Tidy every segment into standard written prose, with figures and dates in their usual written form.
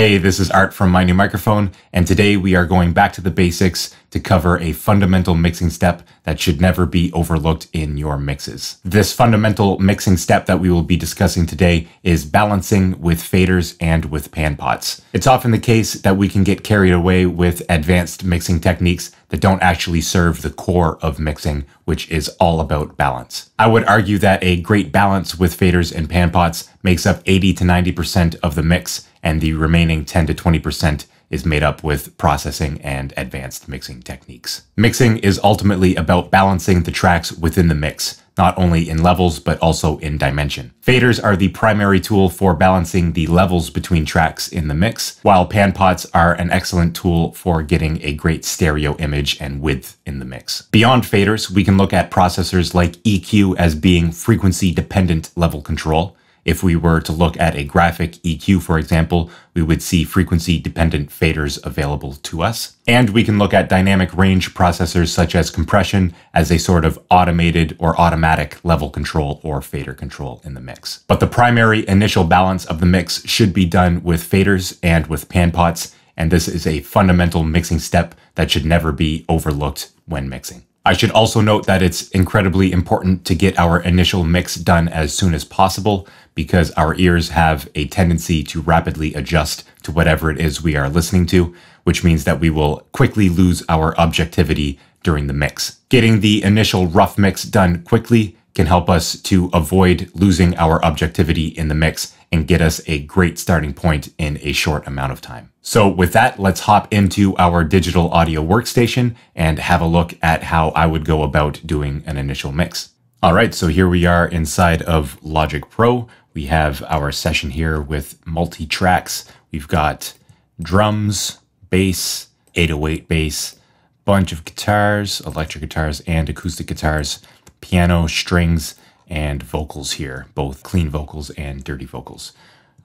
Hey, this is Art from My New Microphone, and today we are going back to the basics to cover a fundamental mixing step that should never be overlooked in your mixes. This fundamental mixing step that we will be discussing today is balancing with faders and with pan pots. It's often the case that we can get carried away with advanced mixing techniques that don't actually serve the core of mixing, which is all about balance. I would argue that a great balance with faders and pan pots makes up 80 to 90% of the mix, and the remaining 10 to 20% is made up with processing and advanced mixing techniques. Mixing is ultimately about balancing the tracks within the mix, not only in levels, but also in dimension. Faders are the primary tool for balancing the levels between tracks in the mix, while pan pots are an excellent tool for getting a great stereo image and width in the mix. Beyond faders, we can look at processors like EQ as being frequency-dependent level control. If we were to look at a graphic EQ, for example, we would see frequency-dependent faders available to us. And we can look at dynamic range processors such as compression as a sort of automated or automatic level control or fader control in the mix. But the primary initial balance of the mix should be done with faders and with pan pots, and this is a fundamental mixing step that should never be overlooked when mixing. I should also note that it's incredibly important to get our initial mix done as soon as possible, because our ears have a tendency to rapidly adjust to whatever it is we are listening to, which means that we will quickly lose our objectivity during the mix. Getting the initial rough mix done quickly can help us to avoid losing our objectivity in the mix and get us a great starting point in a short amount of time. So with that, let's hop into our digital audio workstation and have a look at how I would go about doing an initial mix. All right, so here we are inside of Logic Pro. We have our session here with multi-tracks. We've got drums, bass, 808 bass, bunch of guitars, electric guitars and acoustic guitars, piano, strings, and vocals here, both clean vocals and dirty vocals.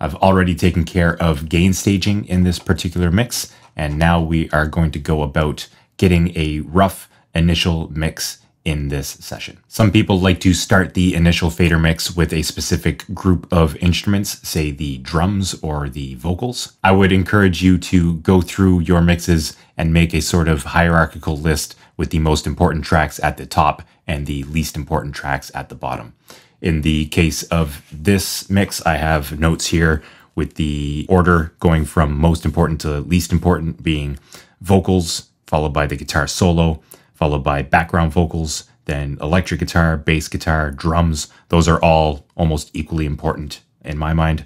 I've already taken care of gain staging in this particular mix, and now we are going to go about getting a rough initial mix in this session. Some people like to start the initial fader mix with a specific group of instruments, say the drums or the vocals. I would encourage you to go through your mixes and make a sort of hierarchical list with the most important tracks at the top and the least important tracks at the bottom. In the case of this mix, I have notes here with the order going from most important to least important, being vocals, followed by the guitar solo, followed by background vocals, then electric guitar, bass guitar, drums. Those are all almost equally important in my mind,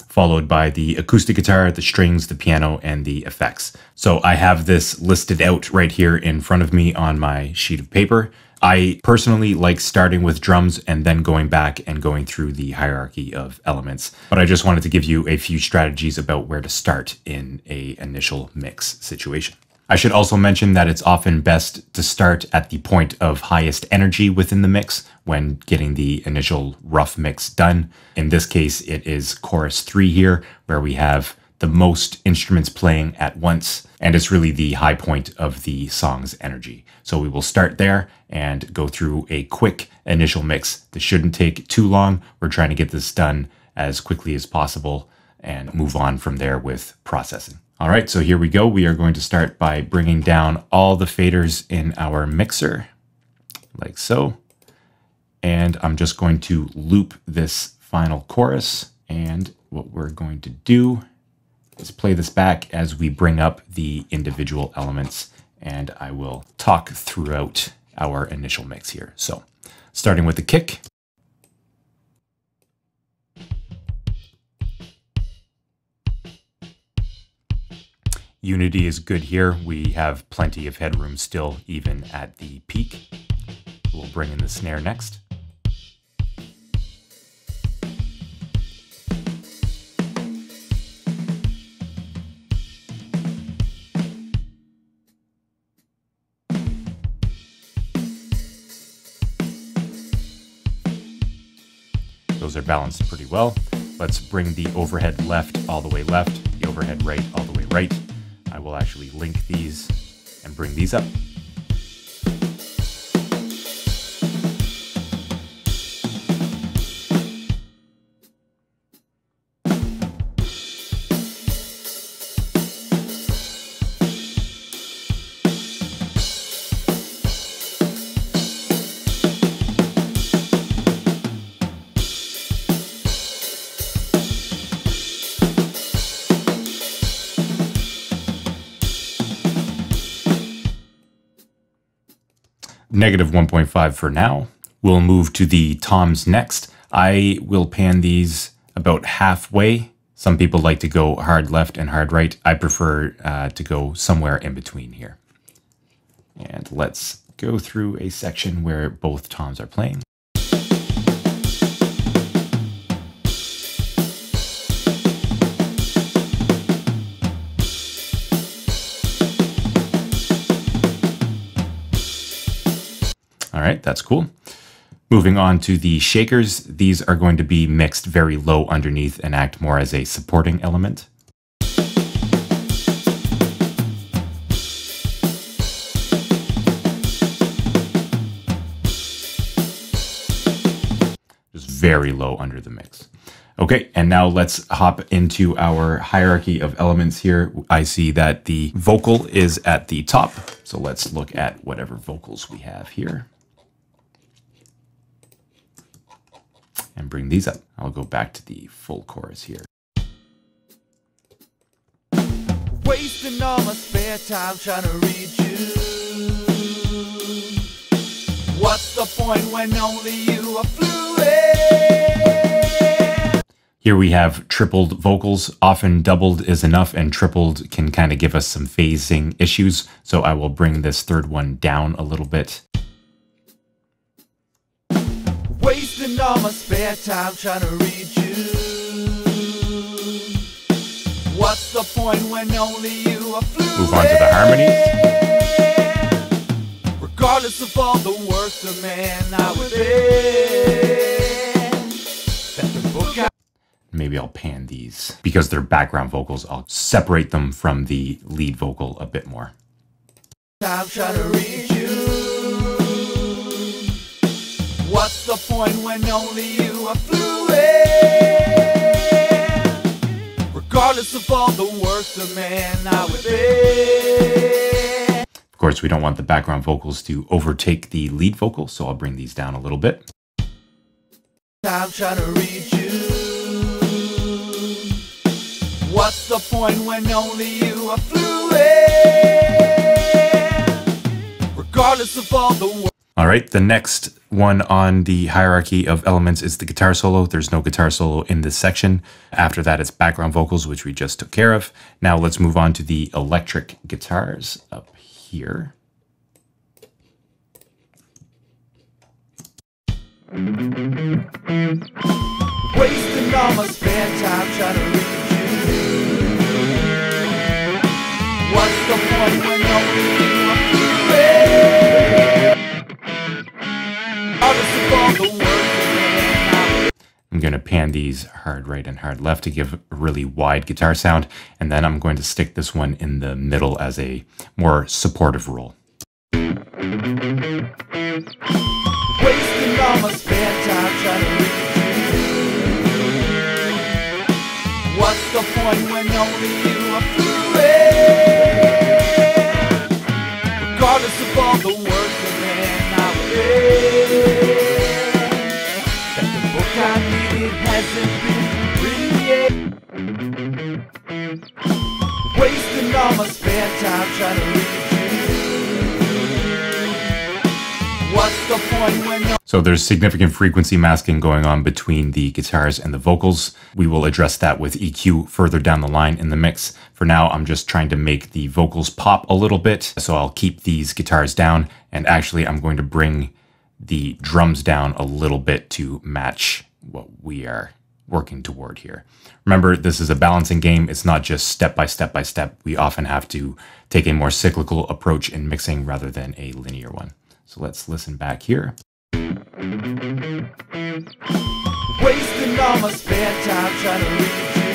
followed by the acoustic guitar, the strings, the piano, and the effects. So I have this listed out right here in front of me on my sheet of paper. I personally like starting with drums and then going back and going through the hierarchy of elements. But I just wanted to give you a few strategies about where to start in an initial mix situation. I should also mention that it's often best to start at the point of highest energy within the mix when getting the initial rough mix done. In this case, it is chorus 3 here, where we have the most instruments playing at once, and it's really the high point of the song's energy. So we will start there and go through a quick initial mix. This shouldn't take too long. We're trying to get this done as quickly as possible and move on from there with processing. All right, so here we go. We are going to start by bringing down all the faders in our mixer, like so. And I'm just going to loop this final chorus. And what we're going to do is play this back as we bring up the individual elements. And I will talk throughout our initial mix here. So starting with the kick. Unity is good here. We have plenty of headroom still, even at the peak. We'll bring in the snare next. Those are balanced pretty well. Let's bring the overhead left all the way left, the overhead right all the way right. I will actually link these and bring these up. negative 1.5 for now. We'll move to the toms next. I will pan these about halfway. Some people like to go hard left and hard right. I prefer to go somewhere in between here. And let's go through a section where both toms are playing. All right, that's cool. Moving on to the shakers, these are going to be mixed very low underneath and act more as a supporting element. Just very low under the mix. Okay, and now let's hop into our hierarchy of elements here. I see that the vocal is at the top, so let's look at whatever vocals we have here. And bring these up. I'll go back to the full chorus here. Wasting all my spare time trying to read you. What's the point when only you are fluent? Here we have tripled vocals. Often doubled is enough, and tripled can kind of give us some phasing issues. So I will bring this third one down a little bit. Wasting all my spare time trying to read you. What's the point when only you are fluent? Move on to the harmonies. Regardless of all the works of man I within, that the book I Maybe I'll pan these. Because they're background vocals, I'll separate them from the lead vocal a bit more. I'm trying to read you. What's the point when only you are fluent? Regardless of all the works of man I within. Of course, we don't want the background vocals to overtake the lead vocal, so I'll bring these down a little bit. I'm trying to read you. What's the point when only you are fluent? Regardless of all the works. All right, the next one on the hierarchy of elements is the guitar solo. There's no guitar solo in this section. After that, it's background vocals, which we just took care of. Now let's move on to the electric guitars up here. Wasting all my spare time trying to read you. What's the point when only you are fluent? I'm going to pan these hard right and hard left to give a really wide guitar sound, and then I'm going to stick this one in the middle as a more supportive role. Wasting all my spare time trying to read you. What's the point when only you are fluent? Regardless of all the works of man I within, that the book I needed hasn't been written yet. Wasting all my spare time trying to read you. What's the point when So there's significant frequency masking going on between the guitars and the vocals. We will address that with EQ further down the line in the mix. For now, I'm just trying to make the vocals pop a little bit. So I'll keep these guitars down, and actually I'm going to bring the drums down a little bit to match what we are working toward here. Remember, this is a balancing game. It's not just step by step by step. We often have to take a more cyclical approach in mixing rather than a linear one. So let's listen back here. wasting all my spare time trying to read you.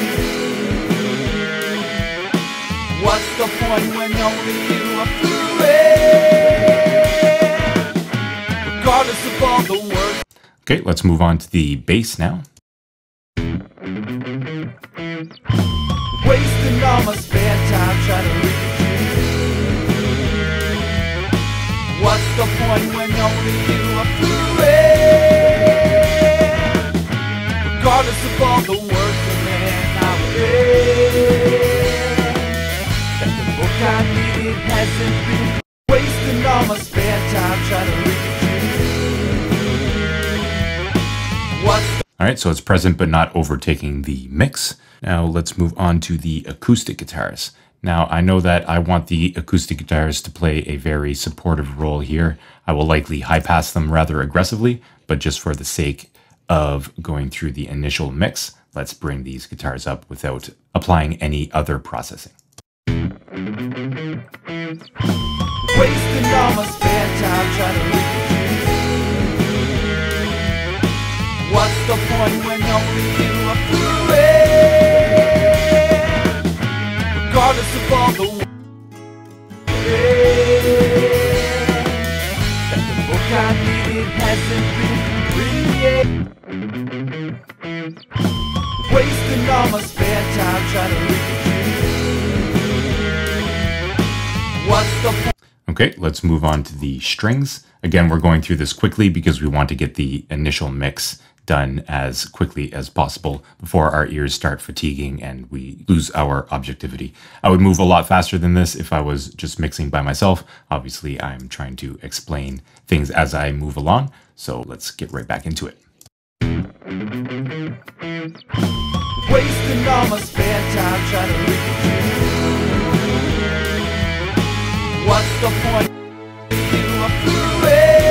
What's the point when only you are fluent? Regardless of all the work. Okay, let's move on to the bass now. Wasting all my spare time trying to read you. What's the point when only you are fluent? Regardless of all the words of man I read, that the book I needed hasn't been. Wasting all my spare time trying to read All right, so it's present but not overtaking the mix. Now let's move on to the acoustic guitars. Now I know that I want the acoustic guitars to play a very supportive role here. I will likely high pass them rather aggressively, but just for the sake of going through the initial mix, let's bring these guitars up without applying any other processing. Wasting all my spare time trying to reach you. What's the point when only you are through it? Regardless of all the that the book I needed hasn't been written yet. Wasting all my spare time trying to reach you. What's the point? Okay, let's move on to the strings. Again, we're going through this quickly because we want to get the initial mix done as quickly as possible before our ears start fatiguing and we lose our objectivity. I would move a lot faster than this if I was just mixing by myself. Obviously, I'm trying to explain things as I move along, so let's get right back into it. Wasting all my spare time trying to reach you. What's the point? You are through it.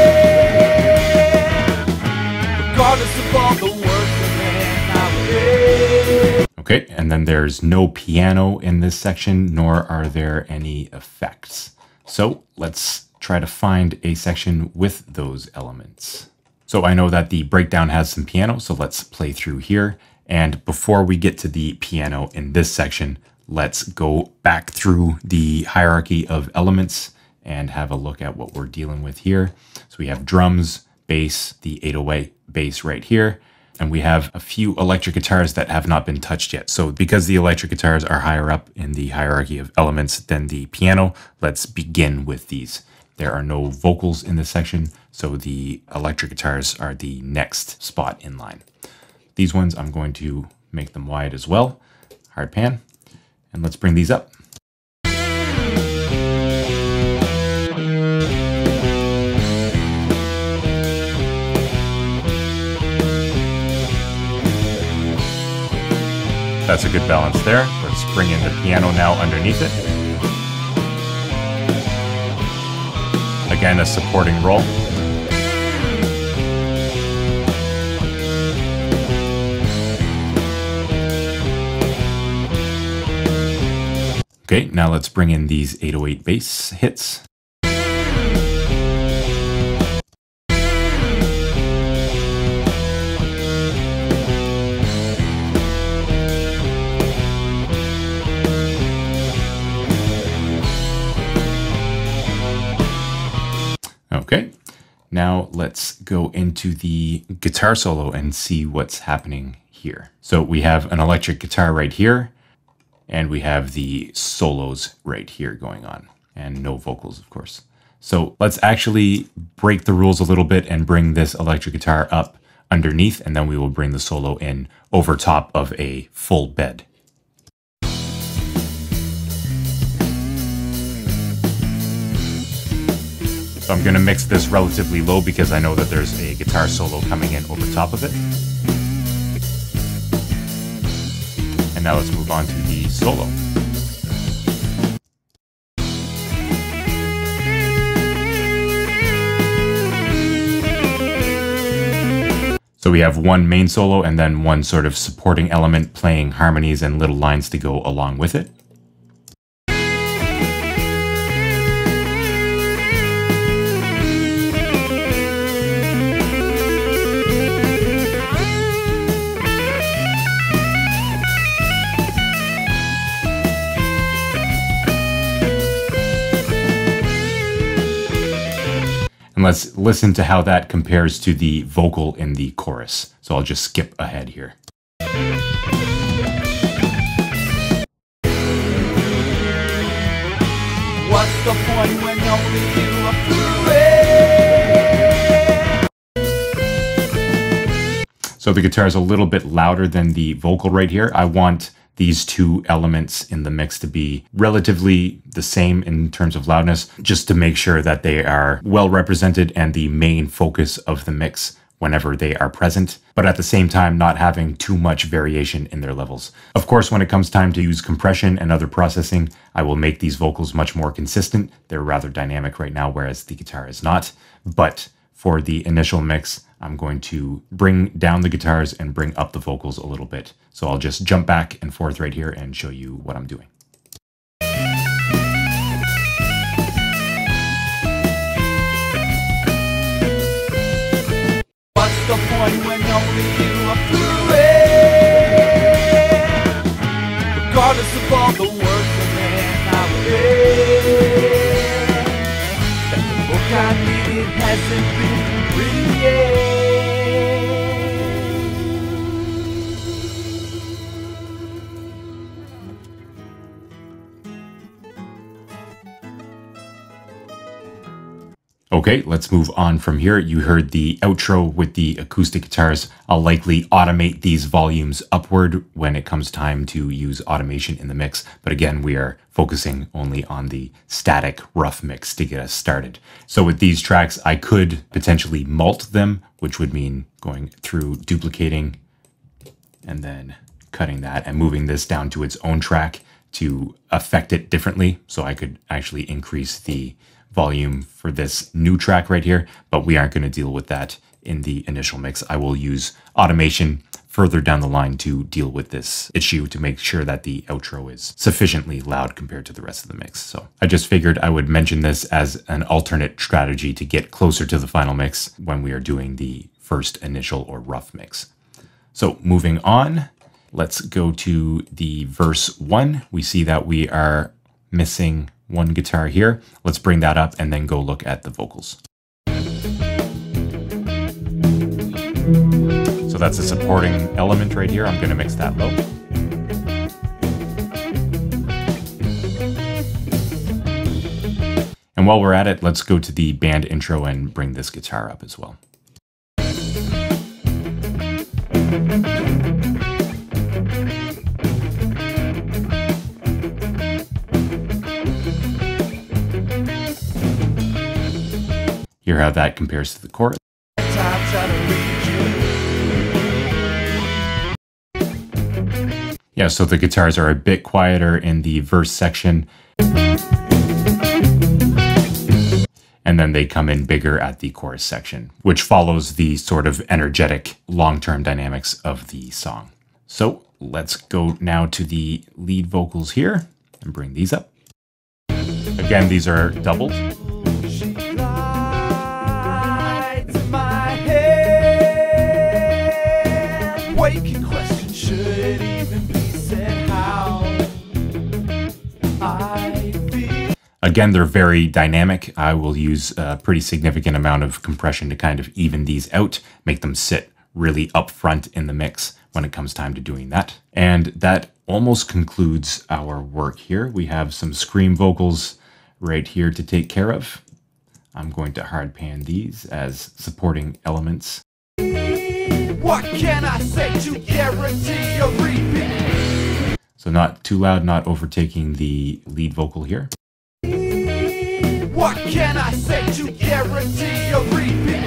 Regardless of all the work and out there. Okay, and then there's no piano in this section, nor are there any effects. So let's try to find a section with those elements. So I know that the breakdown has some piano, so let's play through here. And before we get to the piano in this section, let's go back through the hierarchy of elements and have a look at what we're dealing with here. So we have drums, bass, the 808 bass right here, and we have a few electric guitars that have not been touched yet. So because the electric guitars are higher up in the hierarchy of elements than the piano, let's begin with these. There are no vocals in this section, so the electric guitars are the next spot in line. These ones, I'm going to make them wide as well, hard pan. And let's bring these up. That's a good balance there. Let's bring in the piano now underneath it. Again, a supporting role. Okay, now let's bring in these 808 bass hits. Okay, now let's go into the guitar solo and see what's happening here. So we have an electric guitar right here, and we have the solos right here going on, and no vocals, of course. So let's actually break the rules a little bit and bring this electric guitar up underneath, and then we will bring the solo in over top of a full bed. So I'm gonna mix this relatively low because I know that there's a guitar solo coming in over top of it. And now let's move on to the solo. So we have one main solo and then one sort of supporting element playing harmonies and little lines to go along with it. And let's listen to how that compares to the vocal in the chorus. So I'll just skip ahead here. What's the point when only you are through it? So the guitar is a little bit louder than the vocal right here. I want these two elements in the mix to be relatively the same in terms of loudness, just to make sure that they are well represented and the main focus of the mix whenever they are present, but at the same time not having too much variation in their levels. Of course, when it comes time to use compression and other processing, I will make these vocals much more consistent. They're rather dynamic right now, whereas the guitar is not. But for the initial mix, I'm going to bring down the guitars and bring up the vocals a little bit. So I'll just jump back and forth right here and show you what I'm doing. What's the point when only you are through it? Regardless of all the work the man I read, that the book I needed hasn't been written yet. Okay, let's move on from here. You heard the outro with the acoustic guitars. I'll likely automate these volumes upward when it comes time to use automation in the mix. But again, we are focusing only on the static rough mix to get us started. So with these tracks, I could potentially mult them, which would mean going through duplicating and then cutting that and moving this down to its own track to affect it differently. So I could actually increase the volume for this new track right here, but we aren't going to deal with that in the initial mix. I will use automation further down the line to deal with this issue to make sure that the outro is sufficiently loud compared to the rest of the mix. So I just figured I would mention this as an alternate strategy to get closer to the final mix when we are doing the first initial or rough mix. So moving on, let's go to the verse 1. We see that we are missing one guitar here. Let's bring that up and then go look at the vocals. So that's a supporting element right here. I'm going to mix that low. And while we're at it, let's go to the band intro and bring this guitar up as well. Hear how that compares to the chorus. Yeah, so the guitars are a bit quieter in the verse section. And then they come in bigger at the chorus section, which follows the sort of energetic long-term dynamics of the song. So let's go now to the lead vocals here and bring these up. Again, these are doubled. Waking question, should it even be said how I feel? Again, they're very dynamic. I will use a pretty significant amount of compression to kind of even these out, make them sit really up front in the mix when it comes time to doing that. And that almost concludes our work here. We have some scream vocals right here to take care of. I'm going to hard pan these as supporting elements. What can I say to guarantee a repeat? So not too loud, not overtaking the lead vocal here. What can I say to guarantee a repeat?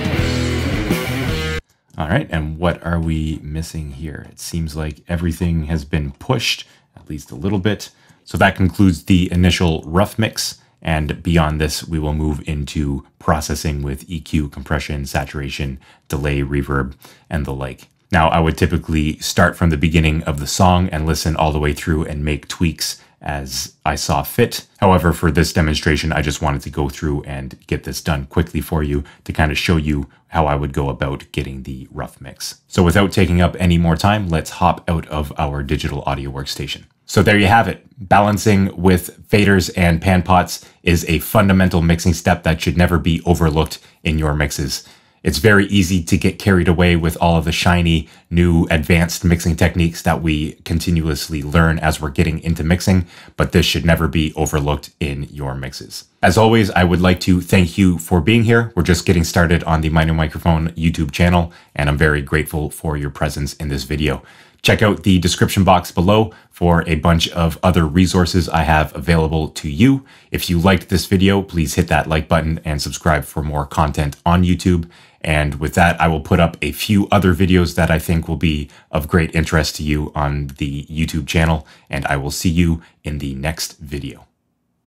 All right, and what are we missing here? It seems like everything has been pushed, at least a little bit. So that concludes the initial rough mix. And beyond this, we will move into processing with EQ, compression, saturation, delay, reverb, and the like. Now, I would typically start from the beginning of the song and listen all the way through and make tweaks as I saw fit. However, for this demonstration, I just wanted to go through and get this done quickly for you to kind of show you how I would go about getting the rough mix. So without taking up any more time, let's hop out of our digital audio workstation. So there you have it. Balancing with faders and pan pots is a fundamental mixing step that should never be overlooked in your mixes. It's very easy to get carried away with all of the shiny, new, advanced mixing techniques that we continuously learn as we're getting into mixing, but this should never be overlooked in your mixes. As always, I would like to thank you for being here. We're just getting started on the Minor Microphone YouTube channel, and I'm very grateful for your presence in this video. Check out the description box below for a bunch of other resources I have available to you. If you liked this video, please hit that like button and subscribe for more content on YouTube. And with that, I will put up a few other videos that I think will be of great interest to you on the YouTube channel, and I will see you in the next video.